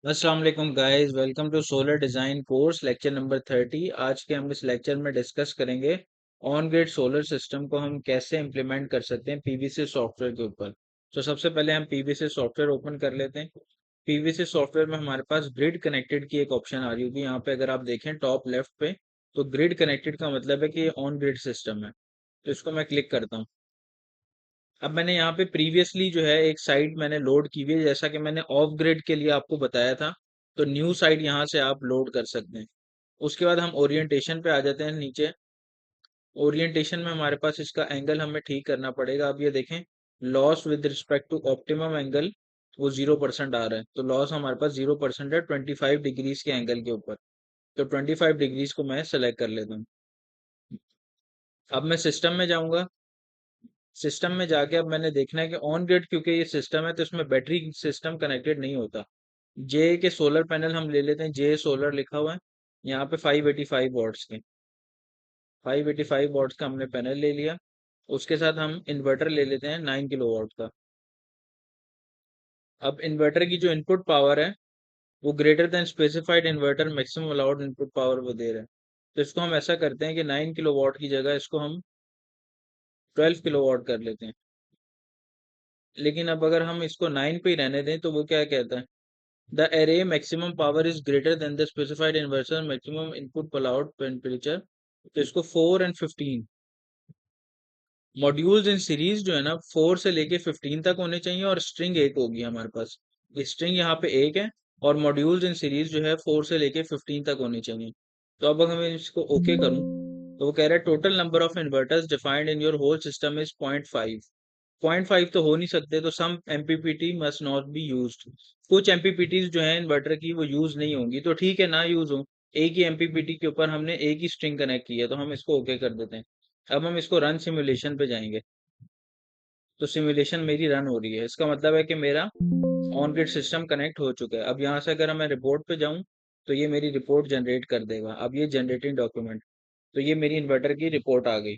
अस्सलाम वालेकुम guys, welcome to solar design course lecture number 30। आज के हम इस लेक्चर में डिस्कस करेंगे ऑन ग्रिड सोलर सिस्टम को हम कैसे इम्प्लीमेंट कर सकते हैं पीवीसी सॉफ्टवेयर के ऊपर। तो सबसे पहले हम पीवीसी सॉफ्टवेयर ओपन कर लेते हैं। पीवीसी सॉफ्टवेयर में हमारे पास ग्रिड कनेक्टेड की एक ऑप्शन आ रही होगी। यहाँ पे अगर आप देखें टॉप लेफ्ट पे, तो ग्रिड कनेक्टेड का मतलब है कि ये ऑन ग्रिड सिस्टम है। तो इसको मैं क्लिक करता हूँ। अब मैंने यहाँ पे प्रीवियसली जो है एक साइट मैंने लोड की हुई है, जैसा कि मैंने ऑफ ग्रिड के लिए आपको बताया था। तो न्यू साइट यहाँ से आप लोड कर सकते हैं। उसके बाद हम ओरिएंटेशन पे आ जाते हैं नीचे। ओरिएंटेशन में हमारे पास इसका एंगल हमें ठीक करना पड़ेगा। अब ये देखें, loss with respect to optimum angle वो 0% आ रहा है। तो लॉस हमारे पास 0% है 25 डिग्रीज के एंगल के ऊपर। तो 25 डिग्रीज को मैं सेलेक्ट कर लेता हूँ। अब मैं सिस्टम में जाऊंगा। सिस्टम में जाके अब मैंने देखना है कि ऑन ग्रिड, क्योंकि ये सिस्टम है तो इसमें बैटरी सिस्टम कनेक्टेड नहीं होता। जे के सोलर पैनल हम ले लेते हैं, जे सोलर लिखा हुआ है यहाँ पे 585 वॉट्स के। 585 वॉट्स का हमने पैनल ले लिया। उसके साथ हम इन्वर्टर ले लेते हैं 9 किलोवाट का। अब इन्वर्टर की जो इनपुट पावर है वो greater than specified inverter maximum allowed input power वो दे रहा है। तो इसको हम ऐसा करते हैं कि 9 किलोवाट की जगह इसको हम 12 किलोवाट कर लेते हैं। लेकिन अब अगर हम इसको 9 पे ही रहने दें तो वो क्या कहता है, the array maximum power is greater than the specified inverter maximum input allowed temperature। तो इसको 4 एंड 15 मॉड्यूल्स इन सीरीज जो है ना, 4 से लेके 15 तक होने चाहिए और स्ट्रिंग एक होगी हमारे पास। स्ट्रिंग यहाँ पे एक है और मॉड्यूल्स इन सीरीज जो है 4 से लेके 15 तक होनी चाहिए। तो अब अगर मैं इसको ओके करूँ तो वो कह रहा है total number of inverters defined in your whole system is 0.5। 0.5 तो हो नहीं सकते, तो some MPPT must not be used. कुछ एमपीपीटीज जो है इन्वर्टर की वो यूज नहीं होंगी, तो ठीक है ना यूज हो। एक ही एमपीपीटी के ऊपर हमने एक ही स्ट्रिंग कनेक्ट की है, तो हम इसको ओके कर देते हैं। अब हम इसको रन सिमुलेशन पे जाएंगे। तो सिमुलेशन मेरी रन हो रही है, इसका मतलब है कि मेरा ऑन ग्रिड सिस्टम कनेक्ट हो चुका है। अब यहाँ से अगर मैं रिपोर्ट पे जाऊँ तो ये मेरी रिपोर्ट जनरेट कर देगा। अब ये जनरेटिंग डॉक्यूमेंट, तो ये मेरी इन्वर्टर की रिपोर्ट आ गई।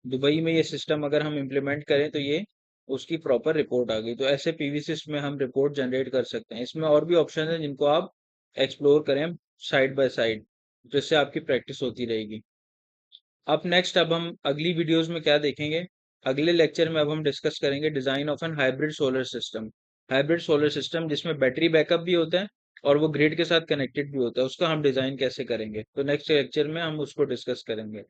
दुबई में ये सिस्टम अगर हम इम्प्लीमेंट करें तो ये उसकी प्रॉपर रिपोर्ट आ गई। तो ऐसे पीवीसिस में हम रिपोर्ट जनरेट कर सकते हैं। इसमें और भी ऑप्शन है जिनको आप एक्सप्लोर करें साइड बाय साइड, जिससे आपकी प्रैक्टिस होती रहेगी। अब हम अगली वीडियोस में क्या देखेंगे, अगले लेक्चर में अब हम डिस्कस करेंगे design of an hybrid solar system. Hybrid solar system जिसमें बैटरी बैकअप भी होता है और वो ग्रिड के साथ कनेक्टेड भी होता है, उसका हम डिजाइन कैसे करेंगे। तो नेक्स्ट लेक्चर में हम उसको डिस्कस करेंगे।